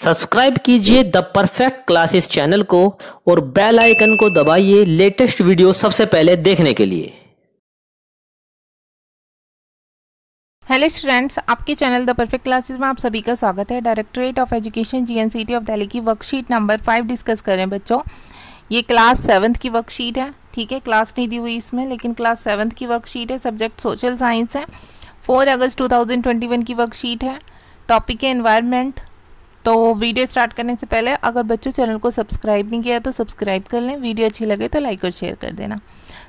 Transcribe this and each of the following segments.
Subscribe कीजिए the perfect classes channel को और बेल आइकन को दबाइए लेटेस्ट वीडियो सबसे पहले देखने के लिए। हेलो स्टूडेंट्स, आपके चैनल द परफेक्ट क्लासेस में आप सभी का स्वागत है। Directorate of education GNCT of Delhi की वर्कशीट नंबर 5 डिस्कस करें बच्चों। ये क्लास 7th की वर्कशीट है, ठीक है। क्लास नहीं दी हुई इसमें, लेकिन क्लास 7th की वर्कशीट है। सब्जेक्ट सोशल साइंस है। 4 अगस्त 2021 की वर्कशीट है। टॉपिक है एनवायरनमेंट। तो वीडियो स्टार्ट करने से पहले अगर बच्चों चैनल को सब्सक्राइब नहीं किया तो सब्सक्राइब कर लें। वीडियो अच्छी लगे तो लाइक और शेयर कर देना।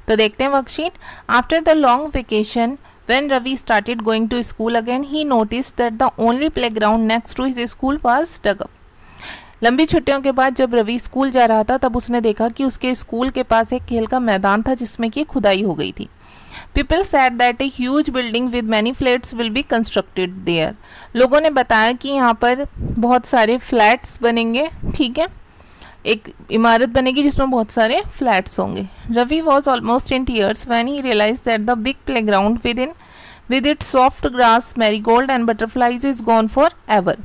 तो देखते हैं worksheet. After the long vacation when Ravi started going to school again, he noticed that the only playground next to his school was dug up. लंबी छुट्टियों के बाद जब रवि स्कूल जा रहा था तब उसने देखा कि उसके स्कूल के पास एक खेल का मैदान था जिसमें कि खुदाई हो गई थी। People said that a huge building with many flats will be constructed there. लोगों ने बताया कि यहाँ पर बहुत सारे फ्लैट्स बनेंगे, ठीक है। एक इमारत बनेगी जिसमें बहुत सारे फ्लैट्स होंगे। Ravi was almost in tears when he realise that the big playground with it soft grass, marigold and butterflies is gone forever.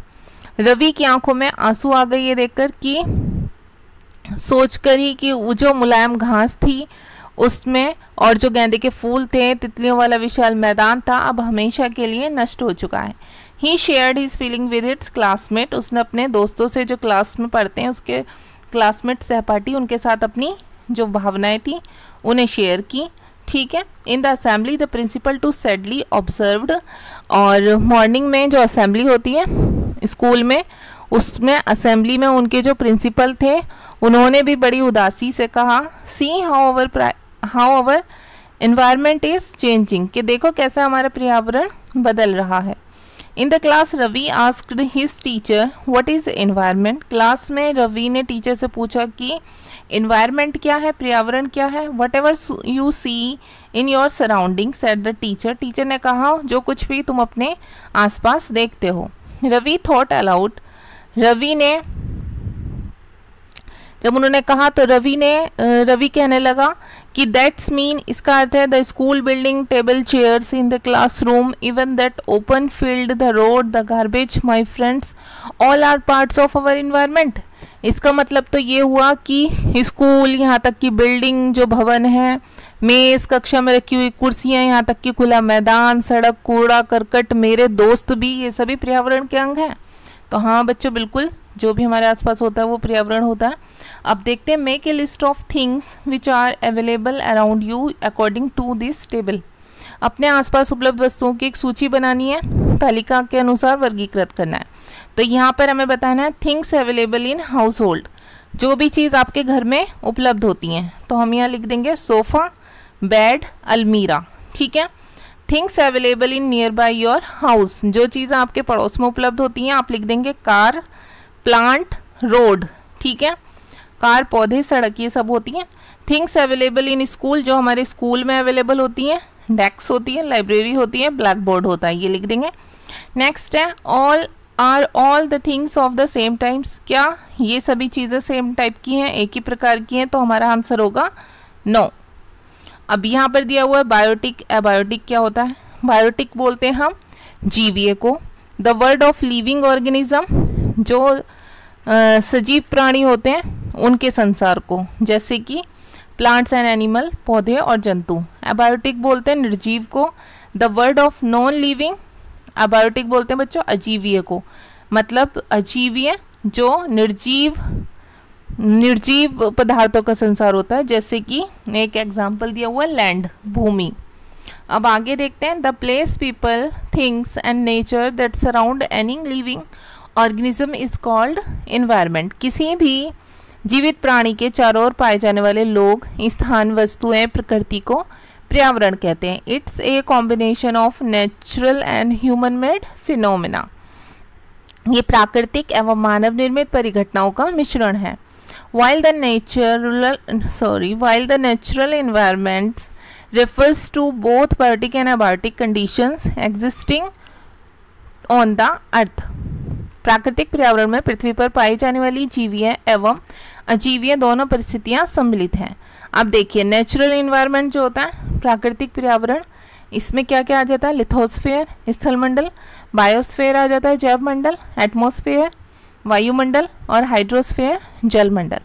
Ravi की आंखों में आंसू आ गए ये देखकर कि सोचकर ही कि वो जो मुलायम घास थी उसमें और जो गेंदे के फूल थे, तितलियों वाला विशाल मैदान था, अब हमेशा के लिए नष्ट हो चुका है। He shared his feeling with its classmate. उसने अपने दोस्तों से जो क्लास में पढ़ते हैं उसके क्लासमेट सहपाठी, उनके साथ अपनी जो भावनाएं थी उन्हें शेयर की, ठीक है। In the assembly the principal to sadly observed. और मॉर्निंग में जो असेंबली होती है स्कूल में, उसमें असेंबली में उनके जो प्रिंसिपल थे उन्होंने भी बड़ी उदासी से कहा, see how our environment is changing, कि देखो कैसा हमारा पर्यावरण बदल रहा है। In the class Ravi asked his teacher what is environment. Class में रवि ने टीचर से पूछा कि एनवायरनमेंट क्या है, पर्यावरण क्या है। Whatever you see in your surrounding said the teacher. Teacher ने कहा जो कुछ भी तुम अपने आसपास देखते हो। Ravi thought allowed. रवि ने जब उन्होंने कहा तो रवि कहने लगा कि दैट्स मीन, इसका अर्थ है the school building, table chairs in the classroom, even that open field, the road, the garbage, my friends, all are parts of our environment. इसका मतलब तो ये हुआ कि स्कूल, यहाँ तक कि बिल्डिंग, जो भवन है, मेज, कक्षा में रखी हुई कुर्सियाँ, यहाँ तक कि खुला मैदान, सड़क, कूड़ा करकट, मेरे दोस्त भी, ये सभी पर्यावरण के अंग हैं। तो हाँ बच्चों, बिल्कुल जो भी हमारे आसपास होता है वो पर्यावरण होता है। अब देखते हैं, make a list of things which are available around you according to this table. अपने आसपास उपलब्ध वस्तुओं की एक सूची बनानी है, तालिका के अनुसार वर्गीकृत करना है। तो यहाँ पर हमें बताना है things available in house hold, जो भी चीज़ आपके घर में उपलब्ध होती हैं। तो हम यहाँ लिख देंगे सोफ़ा, बेड, अलमीरा, ठीक है। Things available in near by your house, जो चीज़ें आपके पड़ोस में उपलब्ध होती हैं आप लिख देंगे कार, प्लांट, रोड, ठीक है। कार, पौधे, सड़क, ये सब होती हैं। थिंग्स अवेलेबल इन स्कूल, जो हमारे स्कूल में अवेलेबल होती हैं, डेस्क होती है, लाइब्रेरी होती है, ब्लैक बोर्ड होता है, ये लिख देंगे। नेक्स्ट है all the things of the same types. क्या ये सभी चीज़ें सेम टाइप की हैं, एक ही प्रकार की हैं? तो हमारा आंसर होगा नो। अब यहाँ पर दिया हुआ है बायोटिक, एबायोटिक क्या होता है? बायोटिक बोलते हैं हम जीवीए को। The word of living organism, जो सजीव प्राणी होते हैं उनके संसार को, जैसे कि प्लांट्स एंड एनिमल, पौधे और जंतु। एबायोटिक बोलते हैं निर्जीव को। The word of non living, abiotic बोलते हैं बच्चों अजीवीय को, मतलब अजीवीय जो निर्जीव पदार्थों का संसार होता है, जैसे कि एक एग्जाम्पल दिया हुआ है लैंड, भूमि। अब आगे देखते हैं, the place, people, things and nature that surround any living organism is called environment. किसी भी जीवित प्राणी के चारों ओर पाए जाने वाले लोग, स्थान, वस्तुएं, प्रकृति को पर्यावरण कहते हैं। It's a combination of natural and human made phenomena. ये प्राकृतिक एवं मानव निर्मित परिघटनाओं का मिश्रण है। while the natural environment refers to both biotic and abiotic conditions existing on the earth। प्राकृतिक पर्यावरण में पृथ्वी पर पाई जाने वाली जीवीय एवं अजीवीय दोनों परिस्थितियां सम्मिलित हैं। अब देखिए, नेचुरल एनवायरनमेंट जो होता है प्राकृतिक पर्यावरण, इसमें क्या क्या आ जाता है? लिथोस्फेयर, स्थलमंडल, बायोस्फेयर आ जाता है, जैव मंडल, एटमॉस्फेयर, वायुमंडल, और हाइड्रोस्फीयर जलमंडल।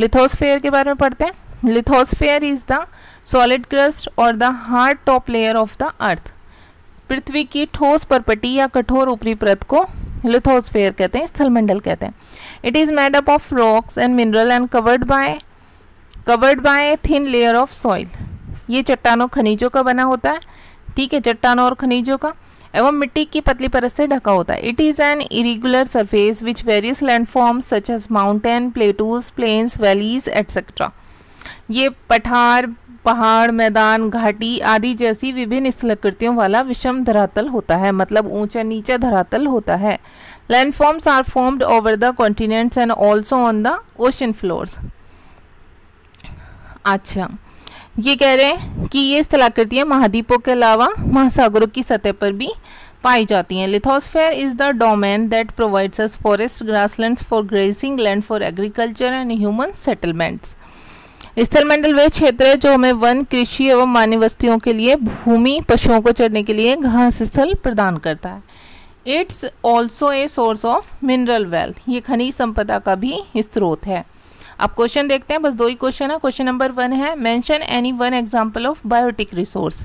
लिथोस्फीयर के बारे में पढ़ते हैं। Lithosphere is the solid crust और the hard top layer of the earth. पृथ्वी की ठोस परपटी या कठोर ऊपरी परत को लिथोस्फीयर कहते हैं, स्थलमंडल कहते हैं। It is made up of rocks and mineral and covered by thin layer of soil. ये चट्टानों खनिजों का बना होता है, ठीक है, चट्टानों और खनिजों का, एवं मिट्टी की पतली परत से ढका होता है। It is an irregular surface which various landforms such as mountain, plateaus, plains, valleys etcetera. ये पठार, पहाड़, मैदान, घाटी आदि जैसी विभिन्न स्थलाकृतियों वाला विषम धरातल होता है, मतलब ऊंचा नीचा धरातल होता है। Landforms are formed over the continents and also on the ocean floors. अच्छा, ये कह रहे हैं कि ये स्थलाकृतियाँ महाद्वीपों के अलावा महासागरों की सतह पर भी पाई जाती हैं। Lithosphere is the domain that provides us forest, grasslands for grazing, land for agriculture and human settlements. स्थलमंडल वे क्षेत्र है जो हमें वन, कृषि एवं मानव बस्तियों के लिए भूमि, पशुओं को चरने के लिए घास स्थल प्रदान करता है। It's also a source of mineral wealth. ये खनिज संपदा का भी स्रोत है। अब क्वेश्चन देखते हैं, बस 2 ही क्वेश्चन है। क्वेश्चन नंबर 1 है, mention any one example of biotic resource.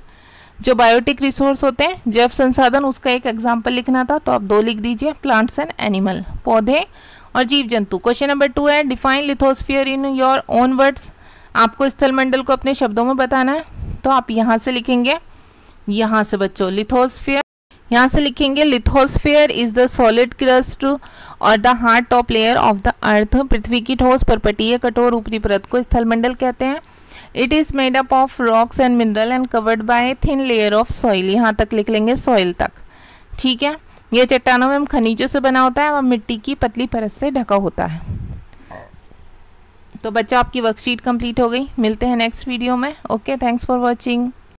जो बायोटिक रिसोर्स होते हैं, जैव संसाधन, उसका एक एग्जांपल लिखना था, तो आप 2 लिख दीजिए, प्लांट्स एंड एनिमल, पौधे और जीव जंतु। क्वेश्चन नंबर 2 है, define lithosphere in your own words. आपको स्थलमंडल को अपने शब्दों में बताना है, तो आप यहाँ से लिखेंगे, यहाँ से बच्चों लिथोस्फीयर, यहाँ से लिखेंगे lithosphere is the solid crust और the hard top layer of the earth. पृथ्वी की ठोस परपटी या कठोर ऊपरी परत को स्थलमंडल कहते हैं। It is made up of rocks and mineral and covered by thin layer of soil. यहाँ तक लिख लेंगे, सॉइल तक, ठीक है। यह चट्टानों में खनिजों से बना होता है और मिट्टी की पतली परत से ढका होता है। तो बच्चा, आपकी वर्कशीट कंप्लीट हो गई। मिलते हैं नेक्स्ट वीडियो में। Okay, thanks for watching.